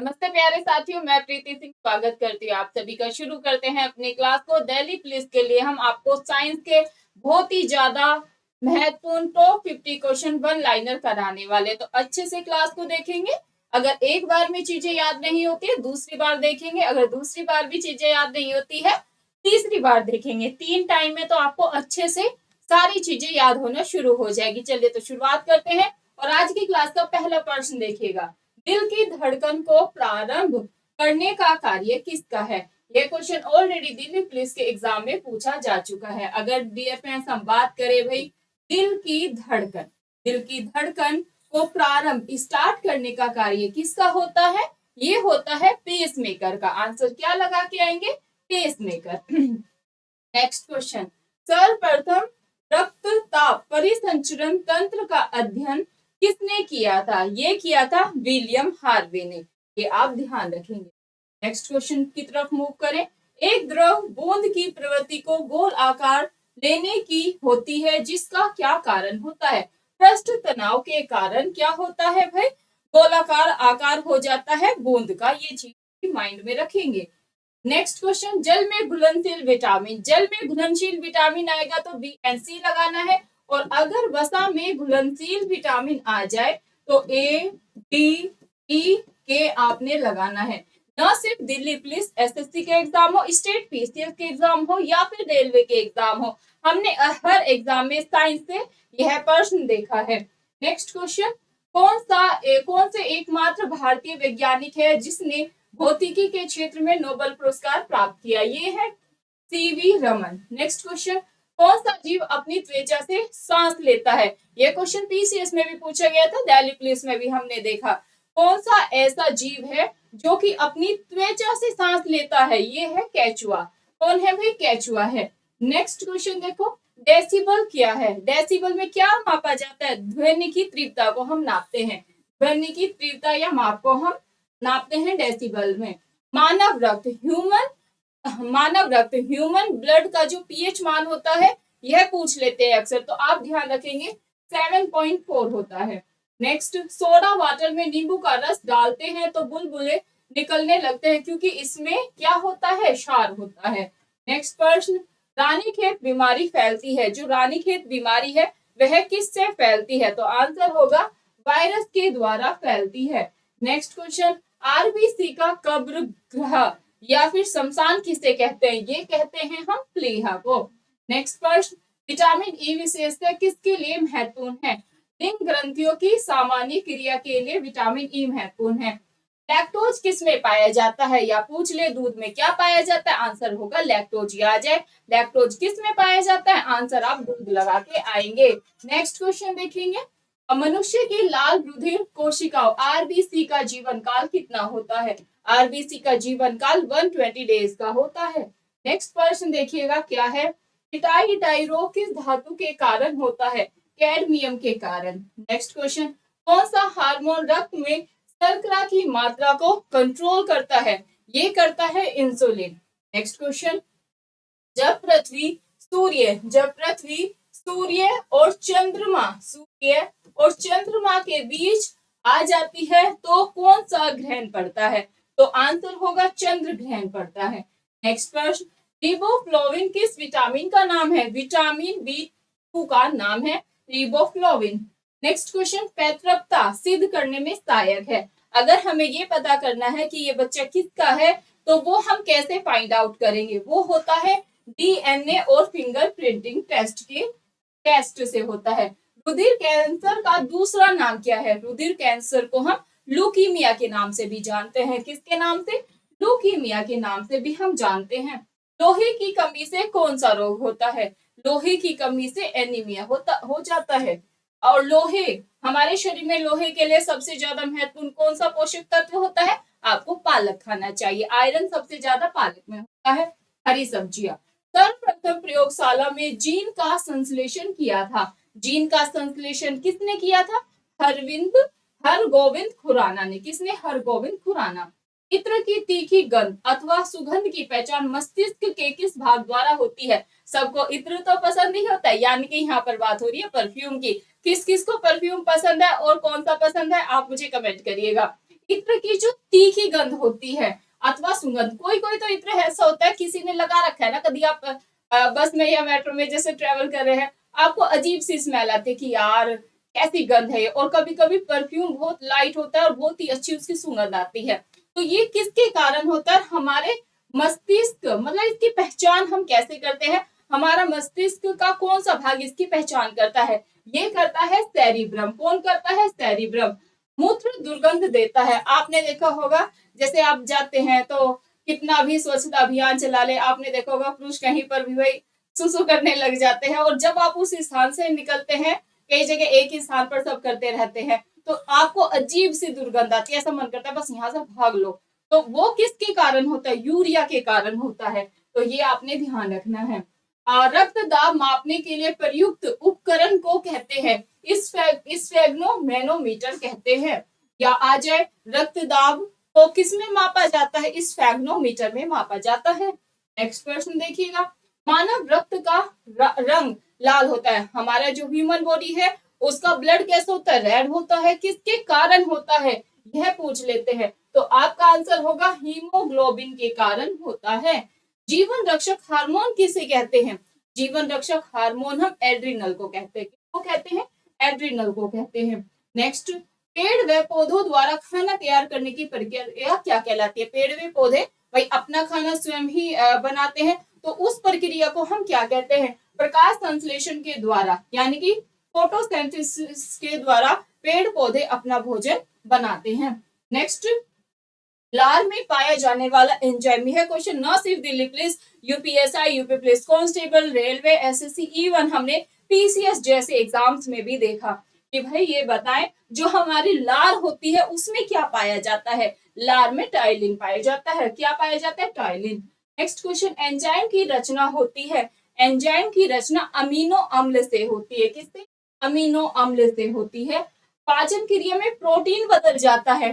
नमस्ते प्यारे साथियों, मैं प्रीति सिंह स्वागत करती हूँ आप सभी का। शुरू करते हैं अपनी क्लास को। दिल्ली पुलिस के लिए हम आपको साइंस के बहुत ही ज्यादा महत्वपूर्ण टॉप 50 क्वेश्चन वन लाइनर कराने वाले। तो अच्छे से क्लास को देखेंगे। अगर एक बार में चीजें याद नहीं होती है, दूसरी बार देखेंगे। अगर दूसरी बार भी चीजें याद नहीं होती है, तीसरी बार देखेंगे। 3 टाइम में तो आपको अच्छे से सारी चीजें याद होना शुरू हो जाएगी। चलिए तो शुरुआत करते हैं। और आज की क्लास का पहला प्रश्न देखिएगा। दिल की धड़कन को प्रारंभ करने का कार्य किसका है? ये क्वेश्चन ऑलरेडी दिल्ली पुलिस के एग्जाम में पूछा जा चुका है। अगर डियर फ्रेंड्स हम बात करें भाई, दिल की धड़कन को प्रारंभ स्टार्ट करने का कार्य किसका होता है? ये होता है पेस मेकर का। आंसर क्या लगा के आएंगे? Pacemaker. Next question. सर्वप्रथम रक्तचाप परिसंचरण तंत्र का अध्ययन किसने किया था? ये किया था विलियम हार्वे ने। ये आप ध्यान रखेंगे। नेक्स्ट क्वेश्चन की तरफ मूव करें। एक द्रव बूंद की प्रवृत्ति को गोल आकार लेने की होती है, जिसका क्या कारण होता है? पृष्ठ तनाव के कारण क्या होता है भाई? गोलाकार आकार हो जाता है बूंद का। ये चीज माइंड में रखेंगे। Next question. जल में घुलनशील विटामिन आएगा तो बी एंड सी लगाना है। और अगर वसा में घुलनशील विटामिन आ जाए तो ए डी ई के आपने लगाना है। न सिर्फ दिल्ली पुलिस एसएससी के एग्जाम हो, स्टेट पीसीएस के एग्जाम हो या फिर रेलवे के एग्जाम हो, हमने हर एग्जाम में साइंस से यह प्रश्न देखा है। Next question. कौन से एकमात्र भारतीय वैज्ञानिक है जिसने भौतिकी के क्षेत्र में नोबेल पुरस्कार प्राप्त किया? ये है सीवी रमन। Next question. कौन सा जीव अपनी त्वचा से सांस लेता है? ये क्वेश्चन पीसीएस में भी पूछा गया था, दिल्ली पुलिस में भी हमने देखा। कौन सा ऐसा जीव है जो कि अपनी त्वचा से सांस लेता है? ये है केचुआ। कौन है भाई? केचुआ है। नेक्स्ट क्वेश्चन देखो। डेसिबल क्या है? डेसिबल में क्या मापा जाता है? ध्वनि की तीव्रता को हम नापते हैं। ध्वनि की तीव्रता या माप को हम नापते हैं डेसिबल में। मानव रक्त ह्यूमन ब्लड का जो पीएच मान होता है, यह पूछ लेते हैं अक्सर, तो आप ध्यान रखेंगे 7.4 होता है। नेक्स्ट। सोडा वाटर में नींबू का रस डालते हैं तो बुलबुले निकलने लगते हैं, क्योंकि इसमें क्या होता है? क्षार होता है। नेक्स्ट प्रश्न। रानीखेत बीमारी फैलती है, जो रानीखेत बीमारी है वह किससे फैलती है? तो आंसर होगा वायरस के द्वारा फैलती है। Next question. आरबीसी का कब्र ग्रह या फिर शमशान किसे कहते हैं? ये कहते हैं हम प्लीहा को। नेक्स्ट प्रश्न। विटामिन ई विशेषता किसके लिए महत्वपूर्ण है? लिंग ग्रंथियों की सामान्य क्रिया के लिए विटामिन ई महत्वपूर्ण है। लैक्टोज किस में पाया जाता है? या पूछ ले दूध में क्या पाया जाता है? आंसर होगा लैक्टोज। आ जाए लैक्टोज किस में पाया जाता है? आंसर आप दूध लगा के आएंगे। नेक्स्ट क्वेश्चन देखेंगे। मनुष्य की लाल रुधिर कोशिकाओं आरबीसी का जीवन काल कितना होता है? आरबीसी का जीवन काल 120 डेज का होता है। नेक्स्ट प्रश्न देखिएगा क्या है? हिटाई रोग किस धातु के कारण होता है? कैडमियम के कारण। Next question. कौन सा हार्मोन रक्त में शर्करा की मात्रा को कंट्रोल करता है? ये करता है इंसुलिन। Next question. जब पृथ्वी सूर्य और चंद्रमा के बीच आ जाती है तो कौन सा ग्रहण पड़ता है? तो आंसर होगा चंद्र ग्रहण पड़ता है। नेक्स्ट प्रश्न। रिबोफ्लोविन किस विटामिन का नाम है? विटामिन बी2 का नाम है रिबोफ्लोविन। Next question. पैतृकता सिद्ध करने में सहायक है। अगर हमें ये पता करना है कि ये बच्चा किसका है, तो वो हम कैसे फाइंड आउट करेंगे? वो होता है डीएनए और फिंगरप्रिंटिंग टेस्ट से होता है। रुधिर कैंसर का दूसरा नाम क्या है? रुधिर कैंसर को हम लुकीमिया के नाम से भी जानते हैं। किसके नाम से? लुकीमिया के नाम से भी हम जानते हैं। लोहे की कमी से कौन सा रोग होता है? लोहे की कमी से एनीमिया हो जाता है। और हमारे शरीर में लोहे के लिए सबसे ज्यादा महत्वपूर्ण कौन सा पोषक तत्व होता है? आपको पालक खाना चाहिए। आयरन सबसे ज्यादा पालक में होता है। हरी सब्जियां। सर्वप्रथम प्रयोगशाला में जीन का संश्लेषण किया था। जीन का संश्लेषण किसने किया था? हरगोविंद खुराना ने। किसने? हरगोविंद खुराना। इत्र की तीखी गंध अथवा सुगंध की पहचान मस्तिष्क के किस भाग द्वारा होती है? सबको इत्र तो पसंद ही होता है, यानी कि यहाँ पर बात हो रही है परफ्यूम की। किस किस को परफ्यूम पसंद है और कौन सा पसंद है, आप मुझे कमेंट करिएगा। इत्र की जो तीखी गंध होती है अथवा सुगंध, कोई कोई तो इत्र ऐसा होता है किसी ने लगा रखा है ना, कभी आप बस में या मेट्रो में जैसे ट्रेवल कर रहे हैं, आपको अजीब सी स्मेल आती है कि यार कैसी गंध है। और कभी कभी परफ्यूम बहुत लाइट होता है और बहुत ही अच्छी उसकी सुगंध आती है। तो ये किसके कारण होता है? हमारे मस्तिष्क, मतलब इसकी पहचान हम कैसे करते हैं? हमारा मस्तिष्क का कौन सा भाग इसकी पहचान करता है? ये करता है सेरिब्रम। कौन करता है? सेरिब्रम। मूत्र दुर्गंध देता है। आपने देखा होगा जैसे आप जाते हैं तो कितना भी स्वच्छता अभियान चला ले, आपने देखा होगा पुरुष कहीं पर भी वही सुसु करने लग जाते हैं, और जब आप उस स्थान से निकलते हैं, कई जगह एक ही स्थान पर सब करते रहते हैं, तो आपको अजीब सी दुर्गंध आती है, ऐसा मन करता है बस यहाँ से भाग लो। तो वो किसके कारण होता है? यूरिया के कारण होता है। तो ये आपने ध्यान रखना है। रक्त दाब मापने के लिए प्रयुक्त उपकरण को कहते हैं स्फेग्नोमेनोमीटर कहते हैं। या आ जाए, रक्त दाब को किसमें मापा जाता है? इस स्फेग्नोमीटर में मापा जाता है। नेक्स्ट प्रश्न देखिएगा, मानव रक्त का रंग लाल होता है। हमारा जो ह्यूमन बॉडी है उसका ब्लड कैसा होता है? रेड होता है। किसके कारण होता है यह पूछ लेते हैं, तो आपका आंसर होगा हीमोग्लोबिन के कारण होता है। जीवन रक्षक हार्मोन किसे कहते हैं? जीवन रक्षक हार्मोन हम एड्रिनल को कहते हैं। किसको कहते हैं? एड्रिनल को कहते हैं। नेक्स्ट, पेड़ व पौधों द्वारा खाना तैयार करने की प्रक्रिया क्या कहलाती है? पेड़ व पौधे भाई अपना खाना स्वयं ही बनाते हैं, तो उस प्रक्रिया को हम क्या कहते हैं? प्रकाश संश्लेषण के द्वारा, यानी कि फोटोसिंथेसिस के द्वारा पेड़ पौधे अपना भोजन बनाते हैं। नेक्स्ट, लार में पाया जाने वाला एंजाइम है क्वेश्चन। न सिर्फ Delhi police, UPSI, UP police constable, railway, SSC, even हमने पीसीएस जैसे एग्जाम्स में भी देखा कि भाई ये बताएं जो हमारी लार होती है उसमें क्या पाया जाता है? लार में टाइलिन पाया जाता है। क्या पाया जाता है? टाइलिन। नेक्स्ट क्वेश्चन, एंजाइम की रचना होती है। एंजाइम की रचना अमीनो अम्ल से होती है। किससे? अमीनो अम्ल से होती है। पाचन क्रिया में प्रोटीन बदल जाता है।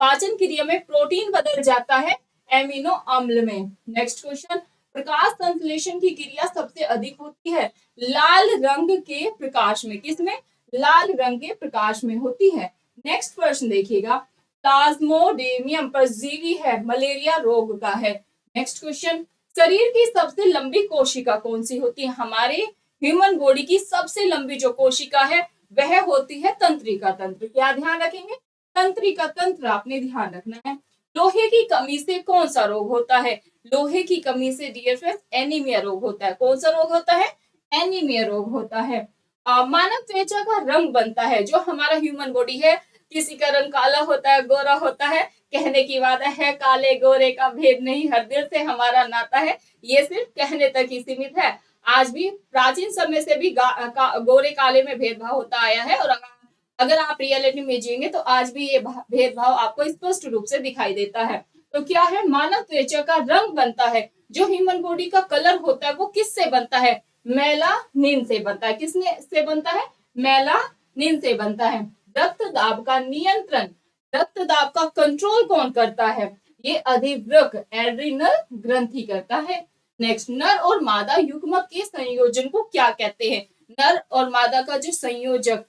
पाचन क्रिया में प्रोटीन बदल जाता है एमिनो अम्ल में। नेक्स्ट क्वेश्चन, प्रकाश संश्लेषण की क्रिया सबसे अधिक होती है लाल रंग के प्रकाश में। किसमें? लाल रंग के प्रकाश में होती है। नेक्स्ट प्रश्न देखिएगा, प्लाज्मोडेमियम परजीवी है, मलेरिया रोग का है। नेक्स्ट क्वेश्चन, शरीर की सबसे लंबी कोशिका कौन सी होती है? हमारे ह्यूमन बॉडी की सबसे लंबी जो कोशिका है वह होती है तंत्रिका तंत्र। क्या ध्यान रखेंगे? तंत्रिका तंत्र आपने ध्यान रखना है। लोहे की कमी से कौन सा रोग होता है? लोहे की कमी से डियर फ्रेंड्स एनीमिया रोग होता है। कौन सा रोग होता है? एनीमिया रोग होता है। मानव त्वचा का रंग बनता है, जो हमारा ह्यूमन बॉडी है, किसी का रंग काला होता है, गोरा होता है, कहने की बात है, काले गोरे का भेद नहीं, हर दिल से हमारा नाता है, ये सिर्फ कहने तक ही सीमित है। आज भी प्राचीन समय से भी गोरे काले में भेदभाव होता आया है, और अगर आप रियलिटी में जिएंगे तो आज भी ये भेदभाव आपको स्पष्ट रूप से दिखाई देता है। तो क्या है? मानव त्वचा का रंग बनता है। जो ह्यूमन बॉडी का कलर होता है वो किससे बनता है? मेलानिन से बनता है। किसने से बनता है? मेलानिन से बनता है। रक्त दाब का नियंत्रण, रक्त दाब का कंट्रोल कौन करता है? ये अधिवृक्क एड्रिनल ग्रंथि करता है। नेक्स्ट, नर और मादा युग्मक के संयोजन को क्या कहते हैं? नर और मादा का जो संयोजन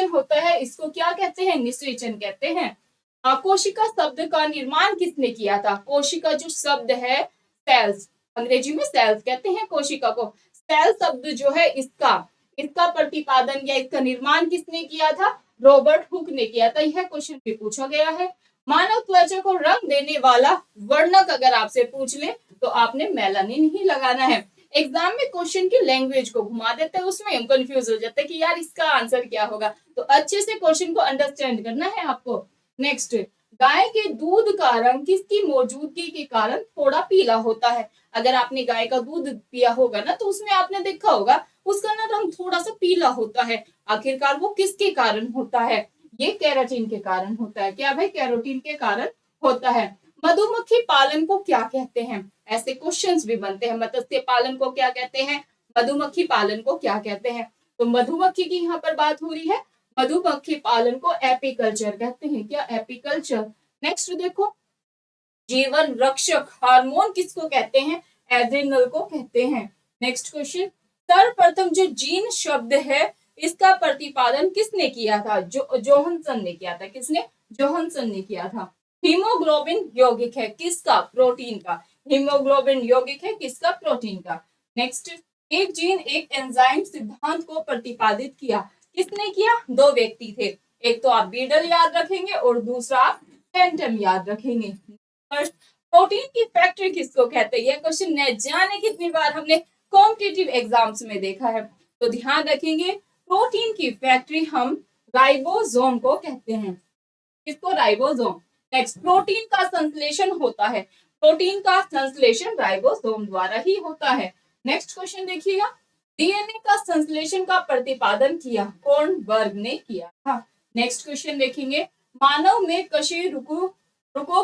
होता है इसको क्या कहते हैं? निषेचन कहते हैं। कोशिका शब्द का निर्माण किसने किया था? कोशिका जो शब्द है सेल्स, अंग्रेजी में सेल्स कहते हैं कोशिका को। सेल शब्द जो है इसका प्रतिपादन या इसका निर्माण किसने किया था? रॉबर्ट हुक ने किया था। यह क्वेश्चन भी पूछा गया है। मानव त्वचा को रंग देने वाला वर्णक अगर आपसे पूछ ले तो आपने मेलानिन ही लगाना है। एग्जाम में क्वेश्चन की लैंग्वेज को घुमा देते हैं, उसमें हम कंफ्यूज हो जाते हैं कि यार इसका आंसर क्या होगा, तो अच्छे से क्वेश्चन को अंडरस्टैंड करना है आपको। नेक्स्ट, गाय के दूध का रंग किसकी मौजूदगी के कारण थोड़ा पीला होता है? अगर आपने गाय का दूध पिया होगा ना तो उसमें आपने देखा होगा उसका ना रंग थोड़ा सा पीला होता है। आखिरकार वो किसके कारण होता है? ये कैरोटीन के कारण होता है। क्या भाई? कैरोटीन के कारण होता है। मधुमक्खी पालन को क्या कहते हैं? ऐसे क्वेश्चंस भी बनते हैं। मत्स्य पालन को क्या कहते हैं? मधुमक्खी पालन को क्या कहते हैं? तो मधुमक्खी की यहाँ पर बात हो रही है। मधुमक्खी पालन को एपीकल्चर कहते हैं। क्या? एपीकल्चर। नेक्स्ट देखो, जीवन रक्षक हार्मोन किसको कहते हैं? एड्रिनल को कहते हैं। नेक्स्ट क्वेश्चन, सर्वप्रथम जो जीन शब्द है इसका प्रतिपादन किसने किया था? जोहानसन ने किया था। किसने? जोहानसन ने किया था। हीमोग्लोबिन यौगिक है किसका? प्रोटीन का। हीमोग्लोबिन यौगिक है किसका? प्रोटीन का। नेक्स्ट, एक जीन एक एंजाइम सिद्धांत को प्रतिपादित किया। किसने किया? दो व्यक्ति थे। एक तो आप बीडल याद रखेंगे और दूसरा आप टेंटम याद रखेंगे। फर्स्ट, प्रोटीन की फैक्ट्री किसको कहते हैं? यह क्वेश्चन न जाने कितनी बार हमने कॉम्पिटिटिव एग्जाम्स में देखा है, तो ध्यान रखेंगे। प्रोटीन की फैक्ट्री हम राइबोसोम को कहते हैं। किसको? राइबोसोम। नेक्स्ट, प्रोटीन का संश्लेषण होता है। प्रोटीन का संश्लेषण राइबोसोम द्वारा ही होता है। नेक्स्ट क्वेश्चन देखिएगा, डीएनए का संश्लेषण का प्रतिपादन किया कौन? बर्ग ने किया था। नेक्स्ट क्वेश्चन देखेंगे, मानव में कशेरुकों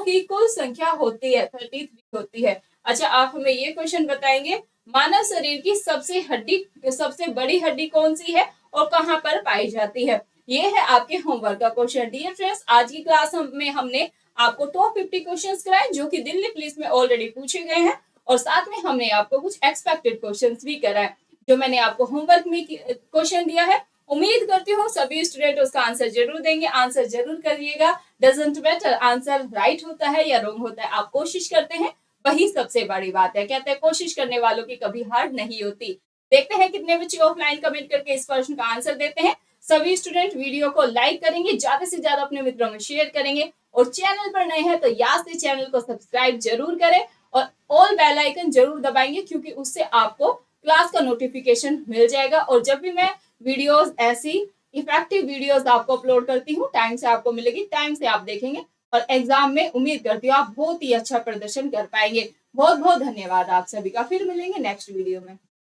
की कुल संख्या होती है 33 होती है। अच्छा, आप हमें ये क्वेश्चन बताएंगे, मानव शरीर की सबसे बड़ी हड्डी कौन सी है और कहाँ पर पाई जाती है? ये है आपके होमवर्क का क्वेश्चन। डियर फ्रेंड्स, आज की क्लास में हमने आपको टॉप 50 क्वेश्चंस कराए जो कि दिल्ली पुलिस में ऑलरेडी पूछे गए हैं, और साथ में हमने आपको कुछ एक्सपेक्टेड क्वेश्चंस भी कराए जो मैंने आपको होमवर्क में क्वेश्चन दिया है। उम्मीद करती हूँ सभी स्टूडेंट उसका आंसर जरूर देंगे। आंसर जरूर करिएगा। डजंट मैटर आंसर राइट होता है या रॉन्ग होता है, आप कोशिश करते हैं, वही सबसे बड़ी बात है। कहते हैं कोशिश करने वालों की कभी हार नहीं होती। देखते हैं कितने बच्चे ऑफलाइन कमेंट करके इस प्रश्न का आंसर देते हैं। सभी स्टूडेंट वीडियो को लाइक करेंगे, ज्यादा से ज्यादा अपने मित्रों में शेयर करेंगे, और चैनल पर नए हैं तो याद से चैनल को सब्सक्राइब जरूर करें और ऑल बेल आइकन जरूर दबाएंगे, क्योंकि उससे आपको क्लास का नोटिफिकेशन मिल जाएगा। और जब भी मैं वीडियोस ऐसी इफेक्टिव वीडियोस आपको अपलोड करती हूँ, टाइम से आपको मिलेगी, टाइम से आप देखेंगे और एग्जाम में उम्मीद करती हूँ आप बहुत ही अच्छा प्रदर्शन कर पाएंगे। बहुत बहुत धन्यवाद आप सभी का। फिर मिलेंगे नेक्स्ट वीडियो में।